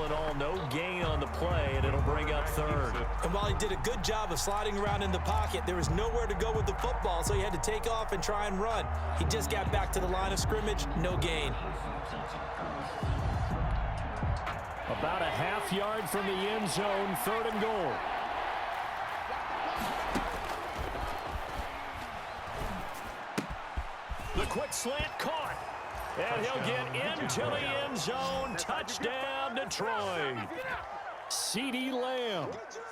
in all, no gain on the play, and it'll bring up third. And while he did a good job of sliding around in the pocket, there was nowhere to go with the football, so he had to take off and try and run. He just got back to the line of scrimmage, no gain. About a half yard from the end zone, 3rd and goal. The quick slant caught. And he'll get into the end zone. Touchdown, Detroit. CeeDee Lamb,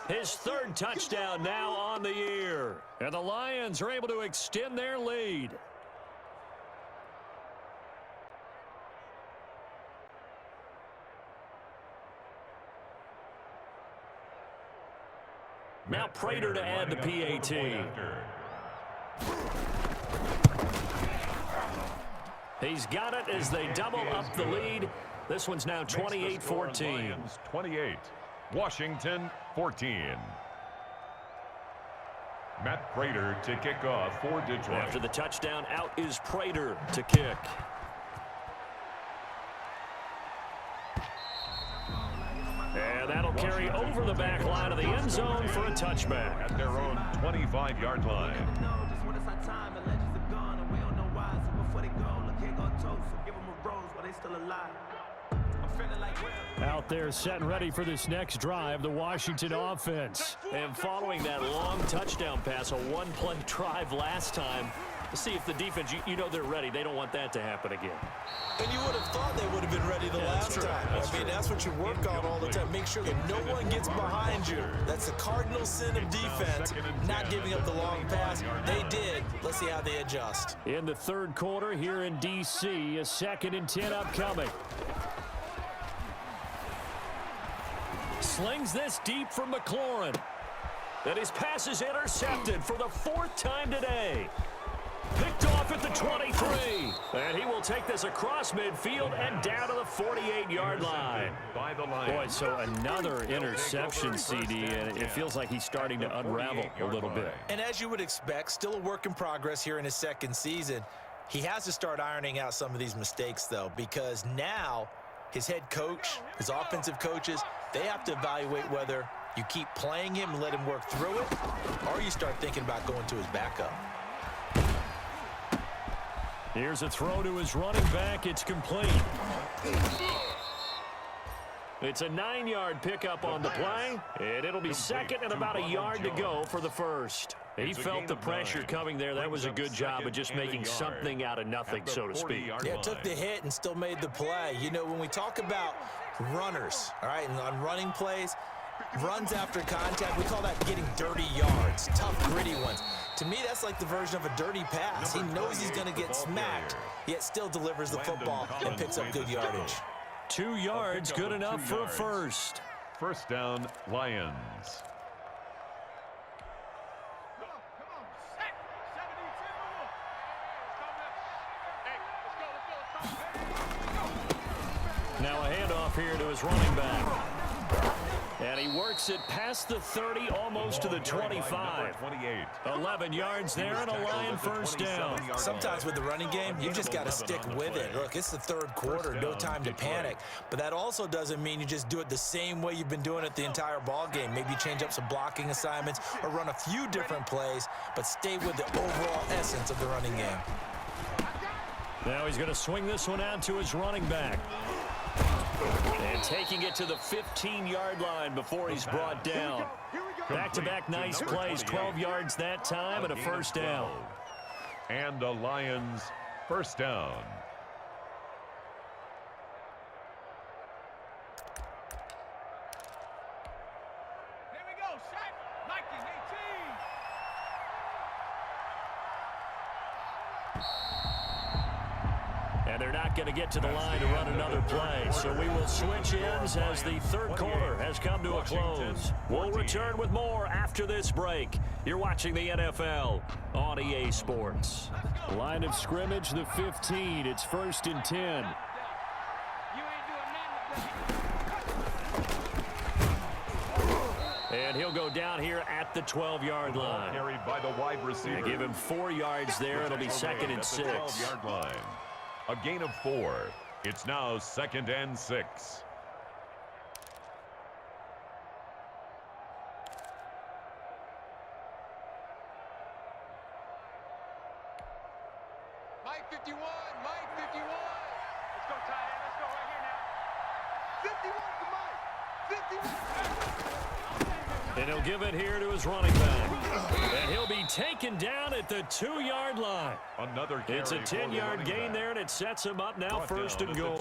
his 3rd touchdown now on the year. And the Lions are able to extend their lead. Now Prater to add the PAT. He's got it as they double up the lead. This one's now 28-14. 28, Washington 14. Matt Prater to kick off for Detroit. After the touchdown, out is Prater to kick. And that'll carry over the back line of the end zone for a touchback. At their own 25-yard line. Out there set and ready for this next drive, the Washington offense. And following that long touchdown pass, a one-play drive last time, to see if the defense, you know they're ready. They don't want that to happen again. And you would have thought they would have been ready the last time. I mean, that's what you work on all the time. Make sure that no one gets behind you. That's the cardinal sin of defense, not giving up the long pass. They did. Let's see how they adjust. In the 3rd quarter here in D.C., a 2nd and 10 upcoming. Slings this deep from McLaurin. And his pass is intercepted for the 4th time today. Picked off at the 23. And he will take this across midfield and down to the 48-yard line. Boy, so another interception, CD, and it feels like he's starting to unravel a little bit. And as you would expect, still a work in progress here in his 2nd season. He has to start ironing out some of these mistakes, though, because now his head coach, his offensive coaches, they have to evaluate whether you keep playing him and let him work through it, or you start thinking about going to his backup. Here's a throw to his running back. It's complete. It's a 9-yard pickup on the play, and it'll be 2nd and about a yard to go for the 1st. He felt the pressure coming there. That was a good job of just making something out of nothing, so to speak. Yeah, took the hit and still made the play. You know, when we talk about runners, all right, and on running plays, runs after contact, we call that getting dirty yards, tough, gritty ones. To me, that's like the version of a dirty pass. He knows he's going to get smacked, yet still delivers the football and picks up good yardage. 2 yards, good enough for a 1st. 1st down, Lions. Now a handoff here to his running back. And he works it past the 30, almost to the 25. 11 yards there and a Lion 1st down. Sometimes with the running game, you just got to stick with it. Look, it's the 3rd quarter, no time to panic. But that also doesn't mean you just do it the same way you've been doing it the entire ball game. Maybe change up some blocking assignments or run a few different plays, but stay with the overall essence of the running game. Now he's going to swing this one out to his running back. And taking it to the 15-yard line before he's brought down. Back-to-back nice plays, 12 yards that time and a 1st down. And the Lions 1st down. Here we go, Shaq. 1918. And they're not going to get to the line to run another play. So we will switch ends as the 3rd quarter has come to a close. We'll return with more after this break. You're watching the NFL on EA Sports. Line of scrimmage, the 15. It's 1st and 10. And he'll go down here at the 12-yard line. Carried by the wide receiver. They give him 4 yards there. It'll be 2nd and 6. 12-yard line. A gain of 4. It's now 2nd and 6. And he'll give it here to his running back. And he'll be taken down at the 2-yard line. Another It's a 10-yard gain there, and it sets him up now first and goal.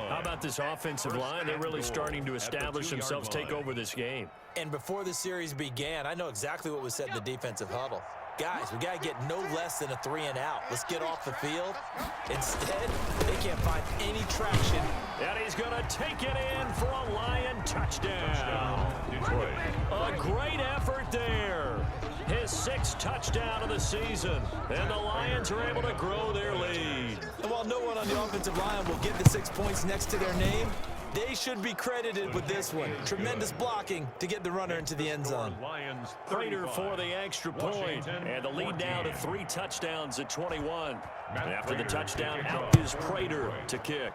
How about this offensive line? They're really starting to establish themselves, take over this game. And before the series began, I know exactly what was said in the defensive huddle. Guys, we got to get no less than a 3-and-out. Let's get off the field. Instead, they can't find any traction. And he's going to take it in for a Lion touchdown. Detroit. A great effort there. His 6th touchdown of the season. And the Lions are able to grow their lead. And while no one on the offensive line will get the 6 points next to their name, they should be credited with this one. Tremendous blocking to get the runner into the end zone. Prater for the extra point. And the lead now to 3 touchdowns at 21. And after the touchdown, out is Prater to kick.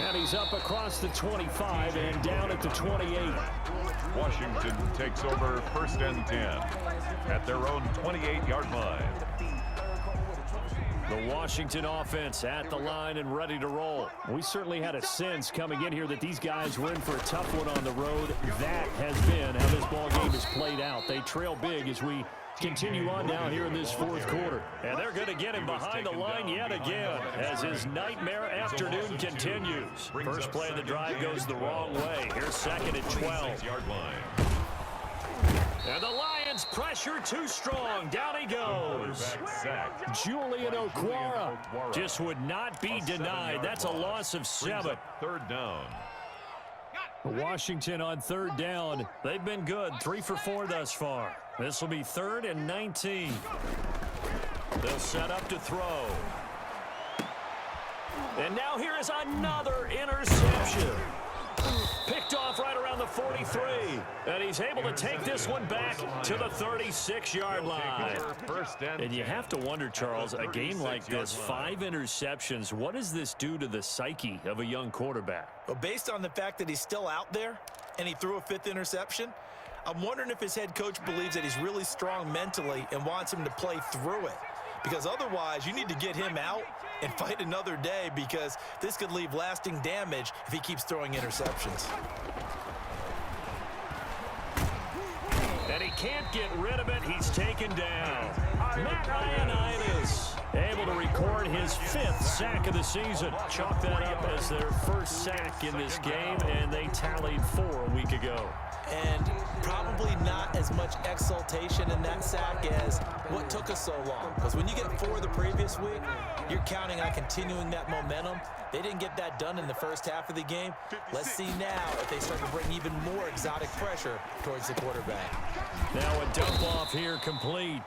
And he's up across the 25 and down at the 28. Washington takes over 1st and 10 at their own 28-yard line. The Washington offense at the line and ready to roll. We certainly had a sense coming in here that these guys were in for a tough one on the road. That has been how this ball game has played out. They trail big as we continue on down here in this 4th quarter. And they're going to get him behind the line yet again as his nightmare afternoon continues. First play of the drive goes the wrong way. Here's 2nd and 12. And the Lions pressure too strong. Down he goes. Julian Okwara just would not be denied. That's a loss of 7. 3rd down. Washington on 3rd down. They've been good. 3 for 4 thus far. This will be 3rd and 19. They'll set up to throw. And now here is another interception. Picked off right around the 43. And he's able to take this one back to the 36-yard line. And you have to wonder, Charles, a game like this, 5 interceptions, what does this do to the psyche of a young quarterback? Well, based on the fact that he's still out there and he threw a 5th interception, I'm wondering if his head coach believes that he's really strong mentally and wants him to play through it. Because otherwise, you need to get him out and fight another day, because this could leave lasting damage if he keeps throwing interceptions. And he can't get rid of it. He's taken down. Matt Ioannidis able to record his 5th sack of the season. Chalk that up as their first sack in this game, and they tallied 4 a week ago. And probably not as much exultation in that sack as what took us so long. Because when you get 4 the previous week, you're counting on continuing that momentum. They didn't get that done in the first half of the game. Let's see now if they start to bring even more exotic pressure towards the quarterback. Now a dump off here complete.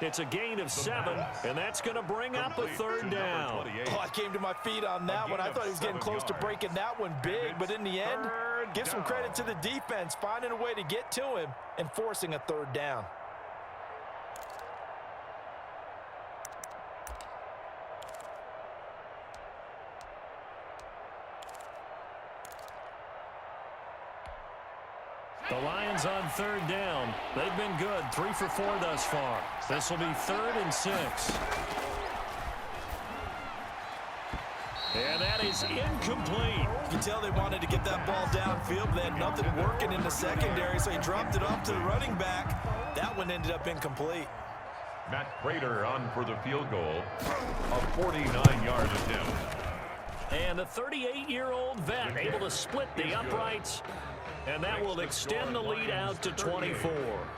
It's a gain of 7, and that's going to bring up a 3rd down. Oh, I came to my feet on that one. I thought he was getting close to breaking that one big, but in the end, give some credit to the defense, finding a way to get to him and forcing a 3rd down. The Lions on 3rd down. They've been good. 3 for 4 thus far. This will be 3rd and 6. And that is incomplete. You can tell they wanted to get that ball downfield. They had nothing working in the secondary, so he dropped it off to the running back. That one ended up incomplete. Matt Prater on for the field goal. A 49-yard attempt. And the 38-year-old vet able to split the uprights. And that will extend the lead out to 24.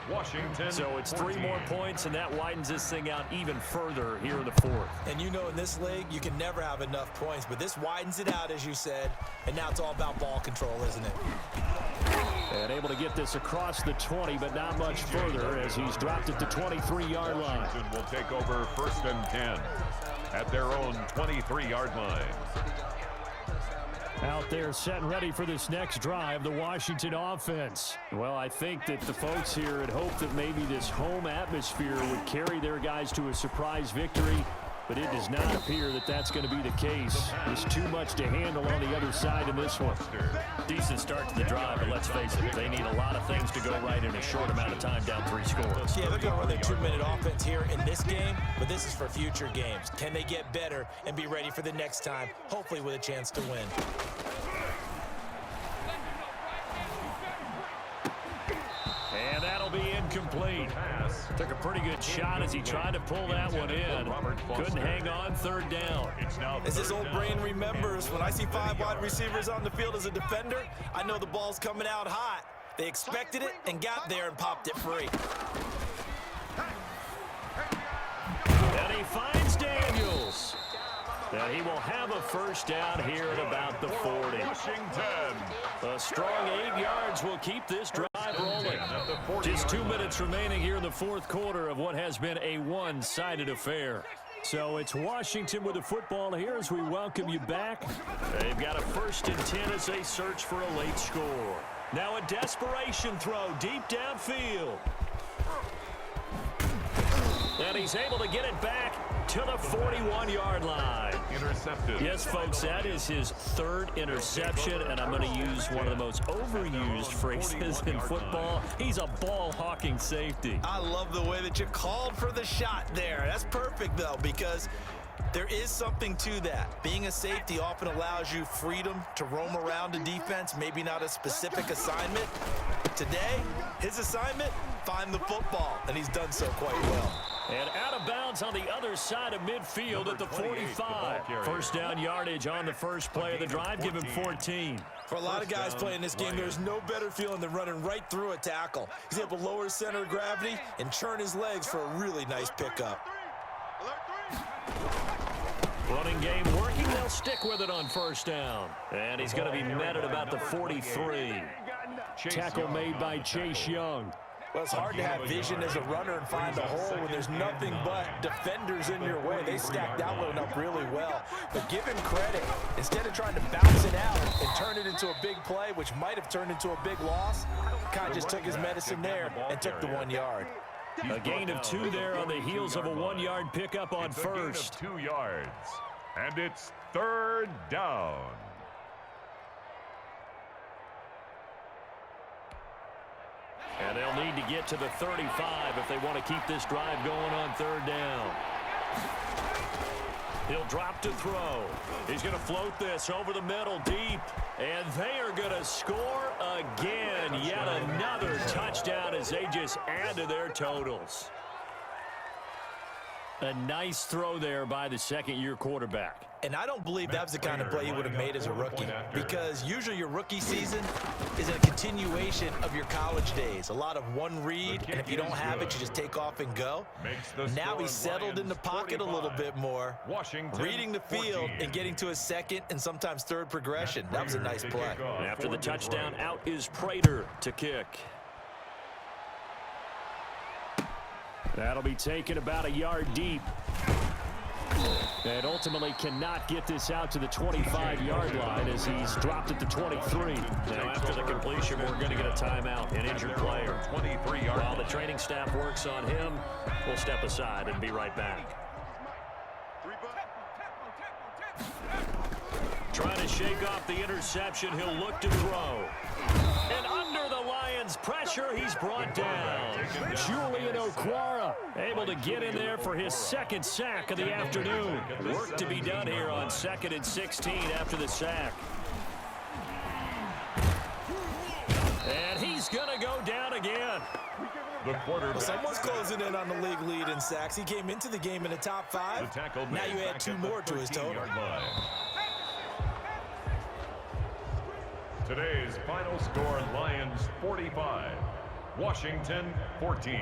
Washington. So it's 3 more points, and that widens this thing out even further here in the 4th. And you know, in this league, you can never have enough points, but this widens it out, as you said, and now it's all about ball control, isn't it? And able to get this across the 20, but not much further as he's dropped it to 23-yard line. Washington will take over 1st and 10 at their own 23-yard line. Out there set and ready for this next drive, the Washington offense. Well, I think that the folks here had hoped that maybe this home atmosphere would carry their guys to a surprise victory. but it does not appear that that's going to be the case. There's too much to handle on the other side in this one. Decent start to the drive, but let's face it, they need a lot of things to go right in a short amount of time down 3 scores. Yeah, they're going to run their 2-minute offense here in this game, but this is for future games. Can they get better and be ready for the next time, hopefully with a chance to win? And that'll be incomplete. Took a pretty good shot as he tried to pull that one in. Couldn't hang on 3rd down. As his old brain remembers, when I see 5 wide receivers on the field as a defender, I know the ball's coming out hot. They expected it and got there and popped it free. And he finds Daniels. And he will have a first down here at about the 40. Washington. A strong 8 yards will keep this drive rolling. Just 2 minutes remaining here in the 4th quarter of what has been a one-sided affair. So it's Washington with the football here as we welcome you back. They've got a 1st and 10 as they search for a late score. Now a desperation throw deep downfield. And he's able to get it back to the 41-yard line. Intercepted. Yes, folks, that is his 3rd interception, and I'm going to use one of the most overused phrases in football. He's a ball-hawking safety. I love the way that you called for the shot there. That's perfect, though, because there is something to that. Being a safety often allows you freedom to roam around a defense, maybe not a specific assignment. Today, his assignment, find the football, and he's done so quite well. And out of bounds on the other side of midfield at the 45. First down yardage on the first play of the drive. Give him 14. For a lot of guys playing this game, there's no better feeling than running right through a tackle. He's able to lower his center of gravity and churn his legs for a really nice pickup. Running game working. They'll stick with it on first down. And he's going to be met at about the 43. Tackle made by Chase Young. Well, it's hard to have vision as a runner and find a hole when there's nothing but defenders in your way. They stacked that one up really well. But give him credit. Instead of trying to bounce it out and turn it into a big play, which might have turned into a big loss, kind of just took his medicine there and took the 1 yard. A gain of 2 there on the heels of a 1-yard pickup on first. 2 yards. And it's 3rd down. And they'll need to get to the 35 if they want to keep this drive going on 3rd down. He'll drop to throw. He's going to float this over the middle deep. And they are going to score again. Yet another touchdown as they just add to their totals. A nice throw there by the 2nd-year quarterback. And I don't believe that was the kind of play he would have made as a rookie, because usually your rookie season is a continuation of your college days. A lot of one read, and if you don't have it, you just take off and go. Now he's settled in the pocket a little bit more, reading the field and getting to his 2nd and sometimes 3rd progression. That was a nice play. After the touchdown, out is Prater to kick. That'll be taken about a yard deep. And ultimately cannot get this out to the 25-yard line as he's dropped at the 23. Now after the completion, we're going to get a timeout, an injured player. While the training staff works on him, we'll step aside and be right back. Trying to shake off the interception, he'll look to throw. And under the Lions' pressure, he's brought down. Julian Okwara able to get in there for his 2nd sack of the afternoon. Work to be done here on 2nd and 16 after the sack. And he's going to go down again. Well, someone's closing in on the league lead in sacks. He came into the game in the top 5. Now you add 2 more to his total. Today's final score, Lions 45, Washington 14.